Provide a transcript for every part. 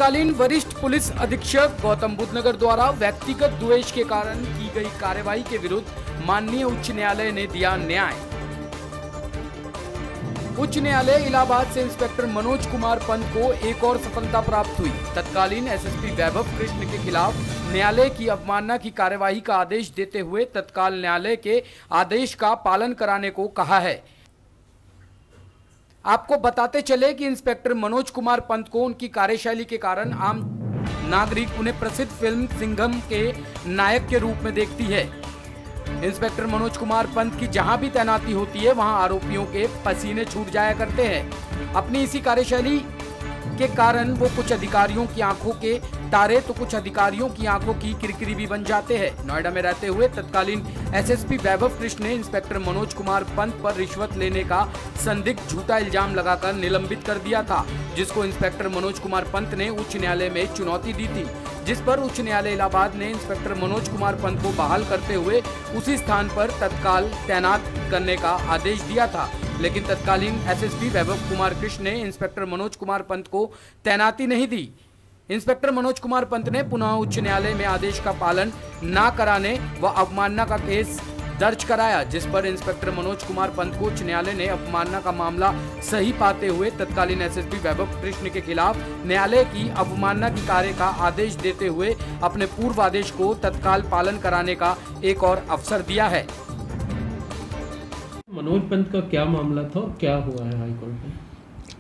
तत्कालीन वरिष्ठ पुलिस अधीक्षक गौतम बुद्ध नगर द्वारा व्यक्तिगत द्वेष के कारण की गई कार्रवाई के विरुद्ध माननीय उच्च न्यायालय ने दिया न्याय। उच्च न्यायालय इलाहाबाद से इंस्पेक्टर मनोज कुमार पंत को एक और सफलता प्राप्त हुई। तत्कालीन एसएसपी वैभव कृष्ण के खिलाफ न्यायालय की अवमानना की कार्यवाही का आदेश देते हुए तत्काल न्यायालय के आदेश का पालन कराने को कहा है। आपको बताते चले कि इंस्पेक्टर मनोज कुमार पंत को उनकी कार्यशैली के कारण आम नागरिक उन्हें प्रसिद्ध फिल्म सिंघम के नायक के रूप में देखती है। इंस्पेक्टर मनोज कुमार पंत की जहां भी तैनाती होती है वहां आरोपियों के पसीने छूट जाया करते हैं। अपनी इसी कार्यशैली के कारण वो कुछ अधिकारियों की आंखों के तारे तो कुछ अधिकारियों की आंखों की किरकिरी भी बन जाते हैं। नोएडा में रहते हुए तत्कालीन एसएसपी वैभव कृष्ण ने इंस्पेक्टर मनोज कुमार पंत पर रिश्वत लेने का संदिग्ध झूठा इल्जाम लगाकर निलंबित कर दिया था, जिसको इंस्पेक्टर मनोज कुमार पंत ने उच्च न्यायालय में चुनौती दी थी, जिस पर उच्च न्यायालय इलाहाबाद ने इंस्पेक्टर मनोज कुमार पंत को बहाल करते हुए उसी स्थान पर तत्काल तैनात करने का आदेश दिया था। लेकिन तत्कालीन एसएसपी वैभव कुमार कृष्ण ने इंस्पेक्टर मनोज कुमार पंत को तैनाती नहीं दी। इंस्पेक्टर मनोज कुमार पंत ने पुनः उच्च न्यायालय में आदेश का पालन न कराने व अवमानना का केस दर्ज कराया, जिस पर इंस्पेक्टर मनोज कुमार पंत को उच्च न्यायालय ने अवमानना का मामला सही पाते हुए तत्कालीन एसएसपी वैभव कृष्ण के खिलाफ न्यायालय की अवमानना की कार्य का आदेश देते हुए अपने पूर्व आदेश को तत्काल पालन कराने का एक और अवसर दिया है। मनोज पंत का क्या मामला था और क्या हुआ है हाईकोर्ट में?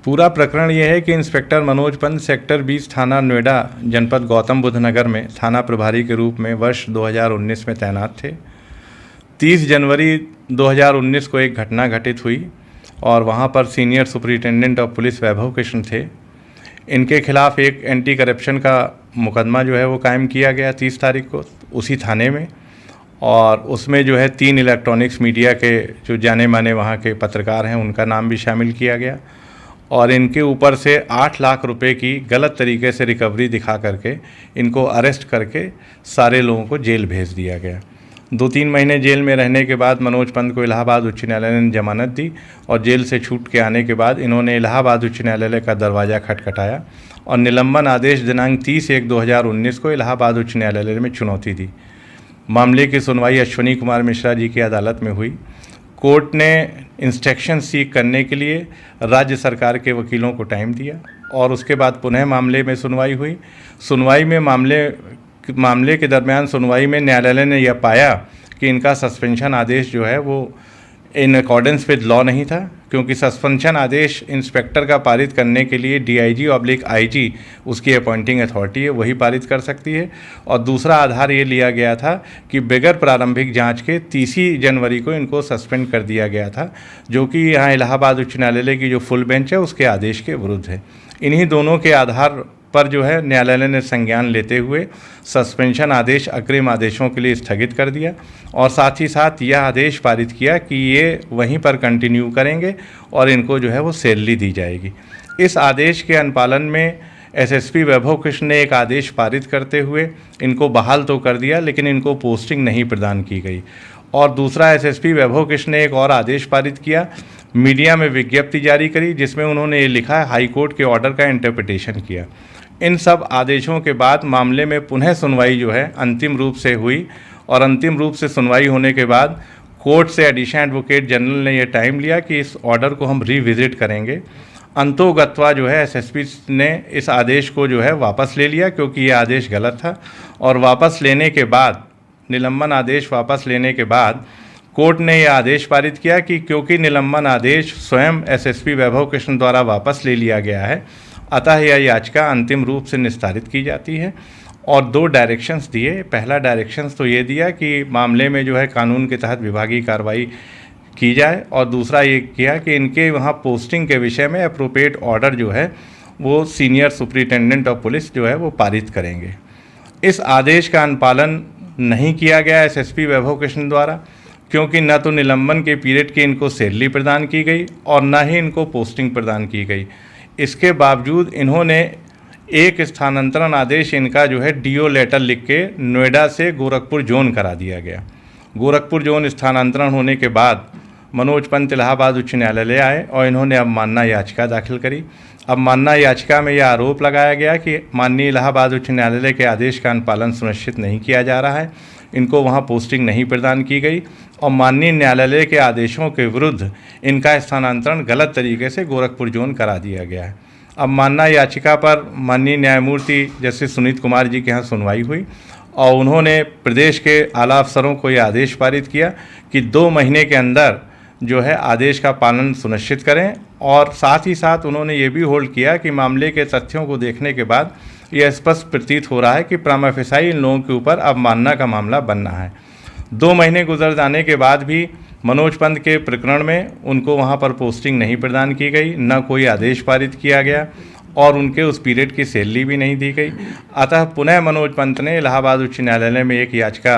पूरा प्रकरण यह है कि इंस्पेक्टर मनोज पंत सेक्टर 20 थाना नोएडा जनपद गौतम बुद्ध नगर में थाना प्रभारी के रूप में वर्ष 2019 में तैनात थे। 30 जनवरी 2019 को एक घटना घटित हुई और वहां पर senior superintendent of police Vaibhav Krishna थे। इनके खिलाफ एक एंटी करप्शन का मुकदमा जो है वो कायम किया गया 30 तारीख को उसी थाने में, और उसमें जो है 3 इलेक्ट्रॉनिक्स मीडिया के जो जाने माने वहाँ के पत्रकार हैं उनका नाम भी शामिल किया गया और इनके ऊपर से 8 लाख रुपए की गलत तरीके से रिकवरी दिखा करके इनको अरेस्ट करके सारे लोगों को जेल भेज दिया गया। 2-3 महीने जेल में रहने के बाद मनोज पंत को इलाहाबाद उच्च न्यायालय ने जमानत दी और जेल से छूट के आने के बाद इन्होंने इलाहाबाद उच्च न्यायालय का दरवाज़ा खटखटाया और निलंबन आदेश दिनांक 30/1/2019 को इलाहाबाद उच्च न्यायालय में चुनौती दी। मामले की सुनवाई अश्विनी कुमार मिश्रा जी की अदालत में हुई। कोर्ट ने इंस्ट्रक्शन सीख करने के लिए राज्य सरकार के वकीलों को टाइम दिया और उसके बाद पुनः मामले में सुनवाई हुई। सुनवाई में मामले के दरमियान सुनवाई में न्यायालय ने यह पाया कि इनका सस्पेंशन आदेश जो है वो इन अकॉर्डेंस विद लॉ नहीं था, क्योंकि सस्पेंशन आदेश इंस्पेक्टर का पारित करने के लिए DIG/IG उसकी अपॉइंटिंग अथॉरिटी है, वही पारित कर सकती है। और दूसरा आधार ये लिया गया था कि बगैर प्रारंभिक जांच के 30 जनवरी को इनको सस्पेंड कर दिया गया था, जो कि यहाँ इलाहाबाद उच्च न्यायालय की जो फुल बेंच है उसके आदेश के विरुद्ध है। इन्हीं दोनों के आधार पर जो है न्यायालय ने संज्ञान लेते हुए सस्पेंशन आदेश अग्रिम आदेशों के लिए स्थगित कर दिया और साथ ही साथ यह आदेश पारित किया कि ये वहीं पर कंटिन्यू करेंगे और इनको जो है वो सैलरी दी जाएगी। इस आदेश के अनुपालन में एसएसपी वैभव कृष्ण ने एक आदेश पारित करते हुए इनको बहाल तो कर दिया, लेकिन इनको पोस्टिंग नहीं प्रदान की गई। और दूसरा एसएसपी वैभव कृष्ण ने एक और आदेश पारित किया, मीडिया में विज्ञप्ति जारी करी जिसमें उन्होंने ये लिखा हाई कोर्ट के ऑर्डर का इंटरप्रिटेशन किया। इन सब आदेशों के बाद मामले में पुनः सुनवाई जो है अंतिम रूप से हुई और अंतिम रूप से सुनवाई होने के बाद कोर्ट से एडिशनल एडवोकेट जनरल ने यह टाइम लिया कि इस ऑर्डर को हम रिविजिट करेंगे। अंतोगत्वा जो है एसएसपी ने इस आदेश को जो है वापस ले लिया, क्योंकि ये आदेश गलत था। और वापस लेने के बाद निलंबन आदेश वापस लेने के बाद कोर्ट ने यह आदेश पारित किया कि क्योंकि निलंबन आदेश स्वयं एसएसपी वैभव कृष्ण द्वारा वापस ले लिया गया है, अतः यह याचिका अंतिम रूप से निस्तारित की जाती है। और 2 डायरेक्शंस दिए। पहला डायरेक्शंस तो ये दिया कि मामले में जो है कानून के तहत विभागीय कार्रवाई की जाए, और दूसरा ये किया कि इनके वहाँ पोस्टिंग के विषय में अप्रोप्रिएट ऑर्डर जो है वो सीनियर सुपरिटेंडेंट ऑफ पुलिस जो है वो पारित करेंगे। इस आदेश का अनुपालन नहीं किया गया एसएसपी वैभव कृष्ण द्वारा, क्योंकि न तो निलंबन के पीरियड की इनको सैलरी प्रदान की गई और न ही इनको पोस्टिंग प्रदान की गई। इसके बावजूद इन्होंने एक स्थानांतरण आदेश इनका जो है DO लेटर लिख के नोएडा से गोरखपुर जोन करा दिया गया। गोरखपुर जोन स्थानांतरण होने के बाद मनोज पंत इलाहाबाद उच्च न्यायालय आए और इन्होंने अवमानना याचिका दाखिल करी। अवमानना याचिका में यह आरोप लगाया गया कि माननीय इलाहाबाद उच्च न्यायालय के आदेश का अनुपालन सुनिश्चित नहीं किया जा रहा है, इनको वहां पोस्टिंग नहीं प्रदान की गई और माननीय न्यायालय के आदेशों के विरुद्ध इनका स्थानांतरण गलत तरीके से गोरखपुर जोन करा दिया गया है। अवमानना याचिका पर माननीय न्यायमूर्ति जस्टिस सुनीत कुमार जी के यहाँ सुनवाई हुई और उन्होंने प्रदेश के आला अफसरों को यह आदेश पारित किया कि 2 महीने के अंदर जो है आदेश का पालन सुनिश्चित करें और साथ ही साथ उन्होंने ये भी होल्ड किया कि मामले के तथ्यों को देखने के बाद यह स्पष्ट प्रतीत हो रहा है कि प्रामा फेसाई इन लोगों के ऊपर अवमानना का मामला बनना है। 2 महीने गुजर जाने के बाद भी मनोज पंत के प्रकरण में उनको वहां पर पोस्टिंग नहीं प्रदान की गई, न कोई आदेश पारित किया गया और उनके उस पीरियड की सैलरी भी नहीं दी गई। अतः पुनः मनोज पंत ने इलाहाबाद उच्च न्यायालय में एक याचिका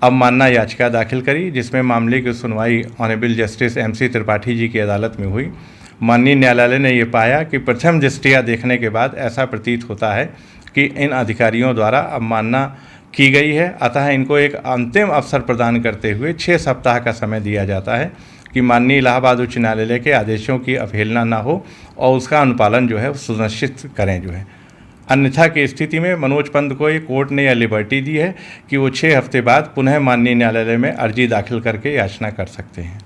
अवमानना याचिका दाखिल करी, जिसमें मामले की सुनवाई honourable justice MC Tripathi ji की अदालत में हुई। माननीय न्यायालय ने ये पाया कि प्रथम दृष्टया देखने के बाद ऐसा प्रतीत होता है कि इन अधिकारियों द्वारा अवमानना की गई है, अतः इनको एक अंतिम अवसर प्रदान करते हुए 6 सप्ताह का समय दिया जाता है कि माननीय इलाहाबाद उच्च न्यायालय के आदेशों की अवहेलना ना हो और उसका अनुपालन जो है सुनिश्चित करें जो है। अन्यथा की स्थिति में मनोज पंत को ये कोर्ट ने यह लिबर्टी दी है कि वो 6 हफ्ते बाद पुनः माननीय न्यायालय में अर्जी दाखिल करके याचना कर सकते हैं।